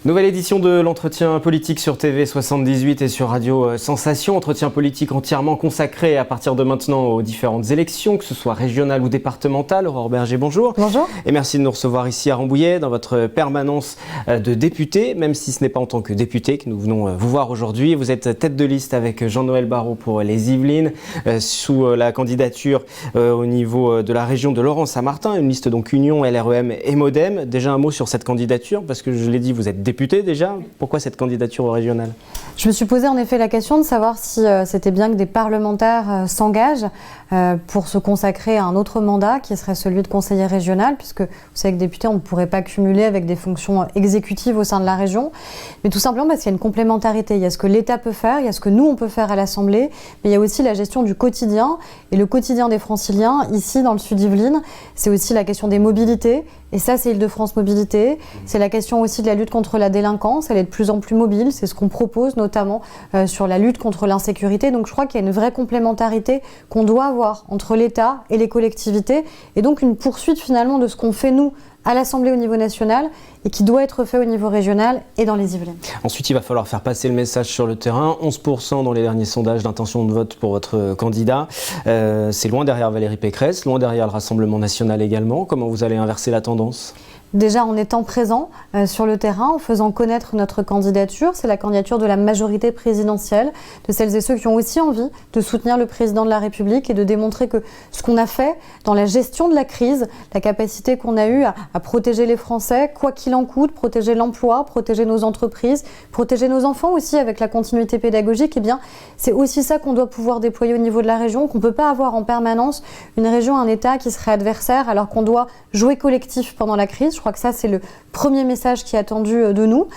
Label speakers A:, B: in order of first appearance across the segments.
A: Nouvelle édition de l'entretien politique sur TV 78 et sur Radio Sensation. Entretien politique entièrement consacré à partir de maintenant aux différentes élections, que ce soit régionales ou départementales. Aurore Berger, bonjour.
B: Bonjour.
A: Et merci de nous recevoir ici à Rambouillet dans votre permanence de député, même si ce n'est pas en tant que député que nous venons vous voir aujourd'hui. Vous êtes tête de liste avec Jean-Noël Barrot pour les Yvelines, sous la candidature au niveau de la région de Lorient-Saint-Martin, une liste donc Union, LREM et Modem. Déjà un mot sur cette candidature, parce que je l'ai dit, vous êtes député déjà. Pourquoi cette candidature au régional ?
B: Je me suis posé en effet la question de savoir si c'était bien que des parlementaires s'engagent pour se consacrer à un autre mandat qui serait celui de conseiller régional, puisque vous savez que député, on ne pourrait pas cumuler avec des fonctions exécutives au sein de la région, mais tout simplement parce qu'il y a une complémentarité. Il y a ce que l'État peut faire, il y a ce que nous on peut faire à l'Assemblée, mais il y a aussi la gestion du quotidien, et le quotidien des Franciliens, ici dans le sud Yvelines, c'est aussi la question des mobilités, et ça c'est Île-de-France Mobilité, c'est la question aussi de la lutte contre la délinquance, elle est de plus en plus mobile, c'est ce qu'on propose notamment sur la lutte contre l'insécurité, donc je crois qu'il y a une vraie complémentarité qu'on doit avoir entre l'État et les collectivités, et donc une poursuite finalement de ce qu'on fait nous à l'Assemblée au niveau national et qui doit être fait au niveau régional et dans les Yvelines.
A: Ensuite, il va falloir faire passer le message sur le terrain. 11% dans les derniers sondages d'intention de vote pour votre candidat. C'est loin derrière Valérie Pécresse, loin derrière le Rassemblement national également. Comment vous allez inverser la tendance ?
B: Déjà en étant présent sur le terrain, en faisant connaître notre candidature, c'est la candidature de la majorité présidentielle, de celles et ceux qui ont aussi envie de soutenir le président de la République et de démontrer que ce qu'on a fait dans la gestion de la crise, la capacité qu'on a eue à protéger les Français, quoi qu'il en coûte, protéger l'emploi, protéger nos entreprises, protéger nos enfants aussi avec la continuité pédagogique, eh bien c'est aussi ça qu'on doit pouvoir déployer au niveau de la région, qu'on ne peut pas avoir en permanence une région, un État qui serait adversaire alors qu'on doit jouer collectif pendant la crise. Je crois que ça, c'est le premier message qui est attendu de nous.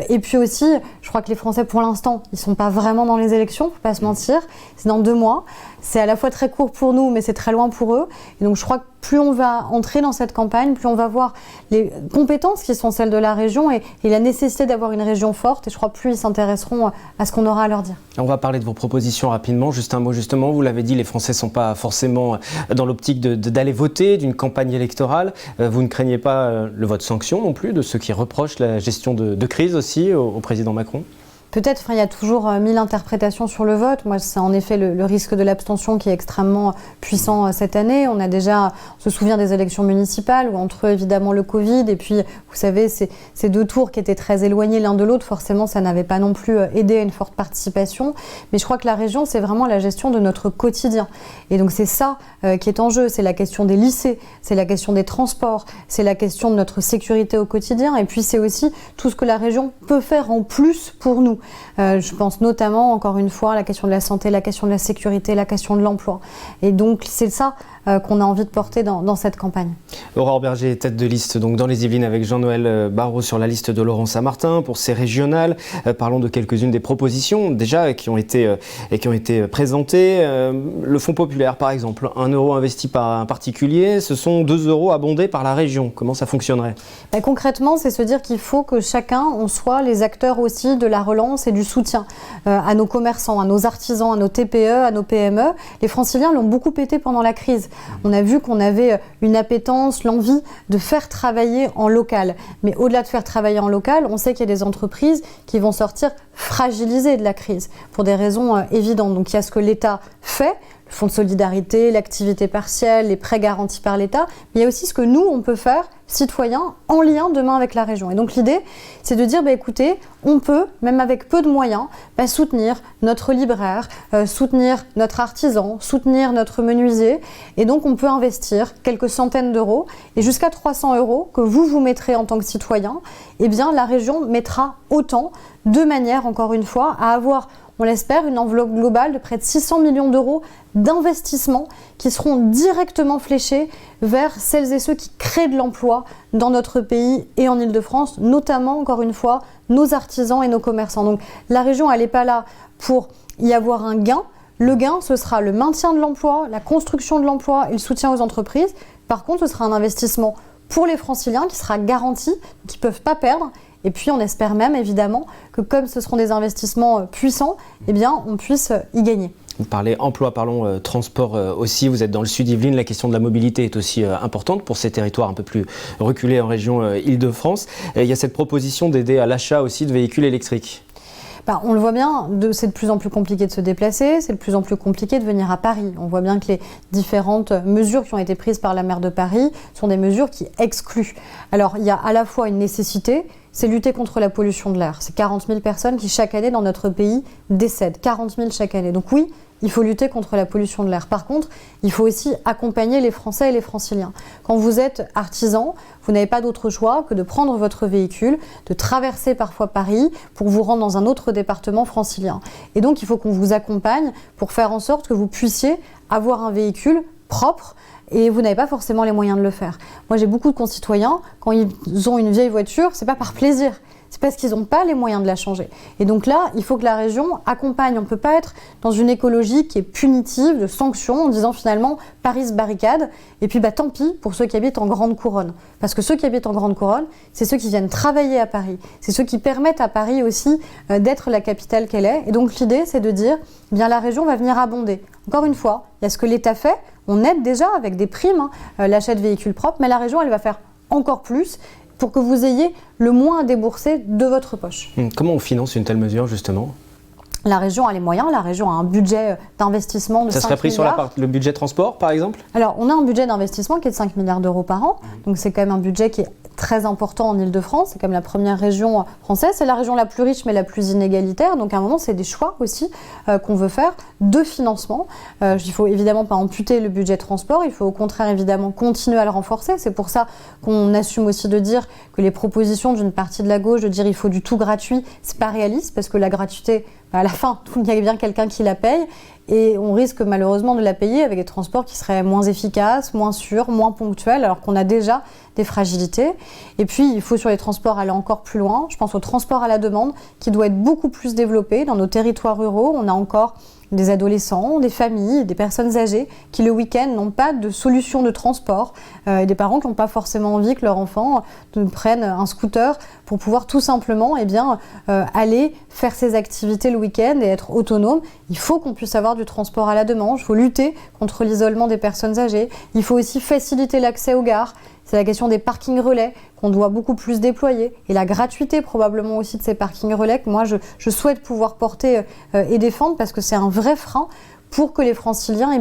B: Et puis aussi, je crois que les Français, pour l'instant, ils ne sont pas vraiment dans les élections, il ne faut pas se mentir. C'est dans 2 mois. C'est à la fois très court pour nous, mais c'est très loin pour eux. Et donc, je crois que plus on va entrer dans cette campagne, plus on va voir les compétences qui sont celles de la région et la nécessité d'avoir une région forte. Et je crois que plus ils s'intéresseront à ce qu'on aura à leur dire.
A: On va parler de vos propositions rapidement. Juste un mot, justement, vous l'avez dit, les Français ne sont pas forcément dans l'optique d'aller voter, d'une campagne électorale. Vous ne craignez pas le vote sanction non plus de ceux qui reprochent la gestion de crise aussi au président Macron ?
B: Peut-être, il y a toujours 1000 interprétations sur le vote. Moi, c'est en effet le risque de l'abstention qui est extrêmement puissant cette année. On se souvient des élections municipales où entre eux, évidemment, le Covid et puis, vous savez, ces 2 tours qui étaient très éloignés l'un de l'autre, forcément, ça n'avait pas non plus aidé à une forte participation. Mais je crois que la région, c'est vraiment la gestion de notre quotidien. Et donc, c'est ça qui est en jeu. C'est la question des lycées, c'est la question des transports, c'est la question de notre sécurité au quotidien. Et puis, c'est aussi tout ce que la région peut faire en plus pour nous. Je pense notamment, encore une fois, à la question de la santé, la question de la sécurité, la question de l'emploi. Et donc, c'est ça qu'on a envie de porter dans cette campagne.
A: Aurore Berger, tête de liste donc dans les Yvelines avec Jean-Noël Barrot sur la liste de Lorient-Saint-Martin pour ces régionales. Parlons de quelques-unes des propositions déjà qui ont été présentées. Le Fonds populaire, par exemple, 1 euro investi par un particulier, ce sont 2 euros abondés par la région. Comment ça fonctionnerait ?
B: Concrètement, c'est se dire qu'il faut que chacun, on soit les acteurs aussi de la relance et du soutien à nos commerçants, à nos artisans, à nos TPE, à nos PME. Les Franciliens l'ont beaucoup été pendant la crise. On a vu qu'on avait une appétence, l'envie de faire travailler en local. Mais au-delà de faire travailler en local, on sait qu'il y a des entreprises qui vont sortir fragilisées de la crise pour des raisons évidentes. Donc il y a ce que l'État fait, le fonds de solidarité, l'activité partielle, les prêts garantis par l'État, mais il y a aussi ce que nous, on peut faire, citoyens, en lien demain avec la région. Et donc l'idée, c'est de dire, écoutez, on peut, même avec peu de moyens, soutenir notre libraire, soutenir notre artisan, soutenir notre menuisier. Et donc on peut investir quelques centaines d'euros et jusqu'à 300 euros que vous mettrez en tant que citoyen, eh bien la région mettra autant, de manière, encore une fois, à avoir, on l'espère, une enveloppe globale de près de 600 millions d'euros d'investissements qui seront directement fléchés vers celles et ceux qui créent de l'emploi dans notre pays et en Île-de-France, notamment, encore une fois, nos artisans et nos commerçants. Donc la région, elle n'est pas là pour y avoir un gain. Le gain, ce sera le maintien de l'emploi, la construction de l'emploi et le soutien aux entreprises. Par contre, ce sera un investissement pour les Franciliens qui sera garanti, qui ne peuvent pas perdre. Et puis on espère même évidemment que comme ce seront des investissements puissants, eh bien on puisse y gagner.
A: Vous parlez emploi, parlons transport aussi. Vous êtes dans le sud Yvelines. La question de la mobilité est aussi importante pour ces territoires un peu plus reculés en région Île-de-France. Il y a cette proposition d'aider à l'achat aussi de véhicules électriques.
B: On le voit bien, c'est de plus en plus compliqué de se déplacer, c'est de plus en plus compliqué de venir à Paris. On voit bien que les différentes mesures qui ont été prises par la maire de Paris sont des mesures qui excluent. Alors, il y a à la fois une nécessité, c'est lutter contre la pollution de l'air. C'est 40 000 personnes qui, chaque année, dans notre pays, décèdent. 40 000 chaque année. Donc oui, il faut lutter contre la pollution de l'air. Par contre, il faut aussi accompagner les Français et les Franciliens. Quand vous êtes artisan, vous n'avez pas d'autre choix que de prendre votre véhicule, de traverser parfois Paris pour vous rendre dans un autre département francilien. Et donc, il faut qu'on vous accompagne pour faire en sorte que vous puissiez avoir un véhicule propre, et vous n'avez pas forcément les moyens de le faire. Moi, j'ai beaucoup de concitoyens, quand ils ont une vieille voiture, c'est pas par plaisir. C'est parce qu'ils n'ont pas les moyens de la changer. Et donc là, il faut que la région accompagne. On ne peut pas être dans une écologie qui est punitive, de sanctions, en disant finalement Paris se barricade, et puis tant pis pour ceux qui habitent en grande couronne. Parce que ceux qui habitent en grande couronne, c'est ceux qui viennent travailler à Paris. C'est ceux qui permettent à Paris aussi d'être la capitale qu'elle est. Et donc l'idée, c'est de dire, la région va venir abonder. Encore une fois, il y a ce que l'État fait. On aide déjà avec des primes, l'achat de véhicules propres, mais la région, elle va faire encore plus pour que vous ayez le moins à débourser de votre poche.
A: Comment on finance une telle mesure, justement ?
B: La région a les moyens, la région a un budget d'investissement de 5 milliards.
A: Ça serait pris sur le budget transport, par exemple ?
B: Alors, on a un budget d'investissement qui est de 5 milliards d'euros par an. Donc, c'est quand même un budget qui est très important en Île-de-France. C'est comme la première région française. C'est la région la plus riche, mais la plus inégalitaire. Donc, à un moment, c'est des choix aussi qu'on veut faire de financement. Il ne faut évidemment pas amputer le budget transport. Il faut au contraire, évidemment, continuer à le renforcer. C'est pour ça qu'on assume aussi de dire que les propositions d'une partie de la gauche, de dire il faut du tout gratuit, c'est pas réaliste parce que la gratuité, à la fin, il y a bien quelqu'un qui la paye et on risque malheureusement de la payer avec des transports qui seraient moins efficaces, moins sûrs, moins ponctuels, alors qu'on a déjà des fragilités. Et puis, il faut sur les transports aller encore plus loin. Je pense au transport à la demande qui doit être beaucoup plus développé. Dans nos territoires ruraux, on a encore des adolescents, des familles, des personnes âgées qui le week-end n'ont pas de solution de transport et des parents qui n'ont pas forcément envie que leur enfant prenne un scooter pour pouvoir tout simplement aller faire ses activités le week-end et être autonome. Il faut qu'on puisse avoir du transport à la demande, il faut lutter contre l'isolement des personnes âgées, il faut aussi faciliter l'accès aux gares. C'est la question des parkings relais qu'on doit beaucoup plus déployer et la gratuité probablement aussi de ces parkings relais que moi je souhaite pouvoir porter et défendre parce que c'est un vrai frein pour que les Franciliens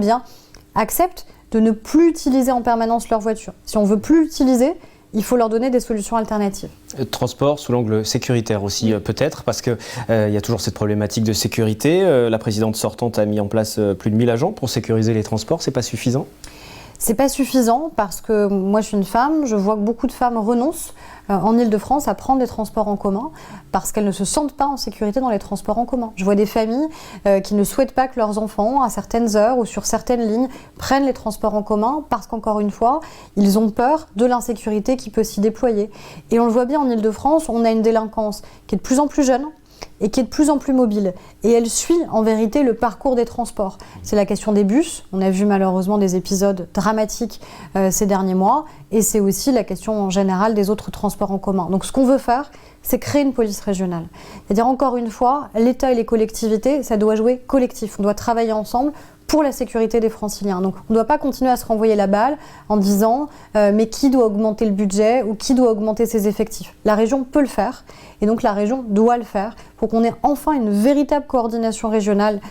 B: acceptent de ne plus utiliser en permanence leur voiture. Si on veut plus l'utiliser, il faut leur donner des solutions alternatives.
A: Transport sous l'angle sécuritaire aussi peut-être, parce qu'il y a toujours cette problématique de sécurité. La présidente sortante a mis en place plus de 1000 agents pour sécuriser les transports. C'est pas suffisant ?
B: C'est pas suffisant parce que moi je suis une femme, je vois que beaucoup de femmes renoncent en Île-de-France à prendre des transports en commun parce qu'elles ne se sentent pas en sécurité dans les transports en commun. Je vois des familles qui ne souhaitent pas que leurs enfants, à certaines heures ou sur certaines lignes, prennent les transports en commun parce qu'encore une fois, ils ont peur de l'insécurité qui peut s'y déployer. Et on le voit bien en Île-de-France, on a une délinquance qui est de plus en plus jeune, et qui est de plus en plus mobile. Et elle suit en vérité le parcours des transports. C'est la question des bus. On a vu malheureusement des épisodes dramatiques ces derniers mois. Et c'est aussi la question en général des autres transports en commun. Donc ce qu'on veut faire, c'est créer une police régionale. C'est-à-dire encore une fois, l'État et les collectivités, ça doit jouer collectif. On doit travailler ensemble pour la sécurité des Franciliens. Donc on ne doit pas continuer à se renvoyer la balle en disant mais qui doit augmenter le budget ou qui doit augmenter ses effectifs. La région peut le faire et donc la région doit le faire pour qu'on ait enfin une véritable coordination régionale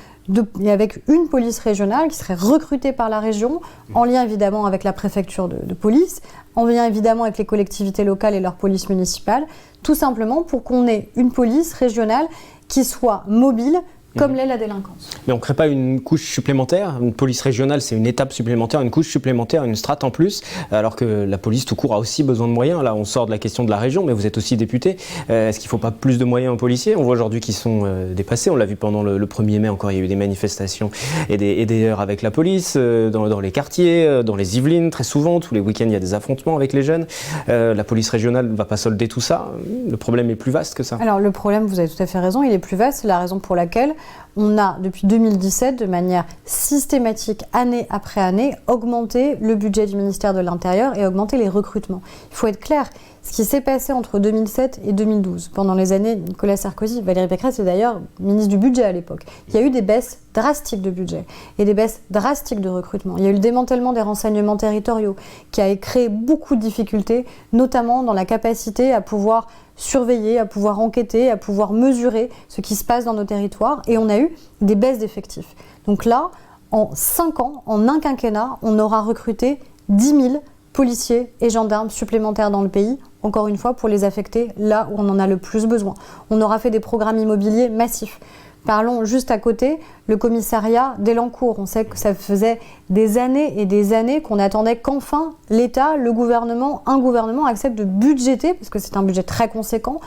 B: et avec une police régionale qui serait recrutée par la région, en lien évidemment avec la préfecture de police, en lien évidemment avec les collectivités locales et leur police municipale, tout simplement pour qu'on ait une police régionale qui soit mobile, comme l'est la délinquance.
A: Mais on ne crée pas une couche supplémentaire ? Une police régionale, c'est une étape supplémentaire, une couche supplémentaire, une strate en plus, alors que la police tout court a aussi besoin de moyens. Là, on sort de la question de la région, mais vous êtes aussi député. Est-ce qu'il ne faut pas plus de moyens aux policiers ? On voit aujourd'hui qu'ils sont dépassés. On l'a vu pendant le 1er mai encore, il y a eu des manifestations et des heurts avec la police, dans les quartiers, dans les Yvelines, très souvent. Tous les week-ends, il y a des affrontements avec les jeunes. La police régionale ne va pas solder tout ça. Le problème est plus vaste que ça.
B: Alors le problème, vous avez tout à fait raison, il est plus vaste. C'est la raison pour laquelle on a, depuis 2017, de manière systématique, année après année, augmenté le budget du ministère de l'Intérieur et augmenté les recrutements. Il faut être clair, ce qui s'est passé entre 2007 et 2012, pendant les années Nicolas Sarkozy, Valérie Pécresse est d'ailleurs ministre du budget à l'époque, il y a eu des baisses drastiques de budget et des baisses drastiques de recrutement. Il y a eu le démantèlement des renseignements territoriaux qui a créé beaucoup de difficultés, notamment dans la capacité à pouvoir surveiller, à pouvoir enquêter, à pouvoir mesurer ce qui se passe dans nos territoires. Et on a eu des baisses d'effectifs. Donc là, en 5 ans, en un quinquennat, on aura recruté 10 000 policiers et gendarmes supplémentaires dans le pays, encore une fois, pour les affecter là où on en a le plus besoin. On aura fait des programmes immobiliers massifs. Parlons juste à côté, le commissariat d'Elancourt. On sait que ça faisait des années et des années qu'on attendait qu'enfin l'État, un gouvernement accepte de budgéter, parce que c'est un budget très conséquent,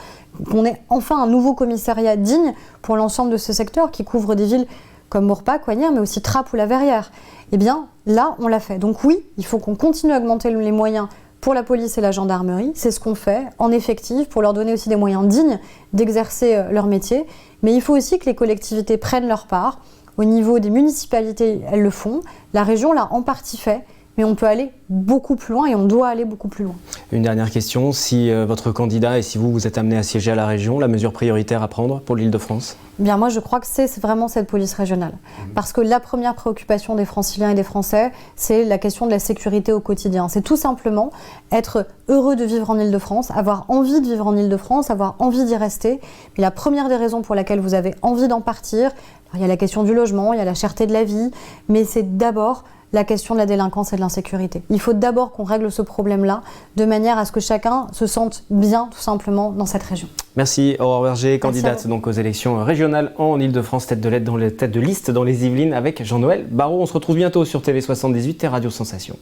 B: qu'on ait enfin un nouveau commissariat digne pour l'ensemble de ce secteur qui couvre des villes comme Maurepas, Coignères, mais aussi Trappes ou La Verrière. Eh bien, là, on l'a fait. Donc oui, il faut qu'on continue à augmenter les moyens pour la police et la gendarmerie. C'est ce qu'on fait en effectif pour leur donner aussi des moyens dignes d'exercer leur métier. Mais il faut aussi que les collectivités prennent leur part. Au niveau des municipalités, elles le font. La région l'a en partie fait. Mais on peut aller beaucoup plus loin et on doit aller beaucoup plus loin. Une dernière question, si votre candidat et si vous êtes amené à siéger à la région, la mesure prioritaire à prendre pour l'Île-de-France ? Bien, moi je crois que c'est vraiment cette police régionale. Parce que la première préoccupation des Franciliens et des Français, c'est la question de la sécurité au quotidien. C'est tout simplement être heureux de vivre en Île-de-France, avoir envie de vivre en Île-de-France, avoir envie d'y rester. Mais la première des raisons pour laquelle vous avez envie d'en partir, il y a la question du logement, il y a la cherté de la vie, mais c'est d'abord la question de la délinquance et de l'insécurité. Il faut d'abord qu'on règle ce problème-là de manière à ce que chacun se sente bien, tout simplement, dans cette région. Merci Aurore Berger, candidate donc aux élections régionales en Île-de-France, tête de liste dans les Yvelines avec Jean-Noël Barrot. On se retrouve bientôt sur TV78 et Radio Sensation.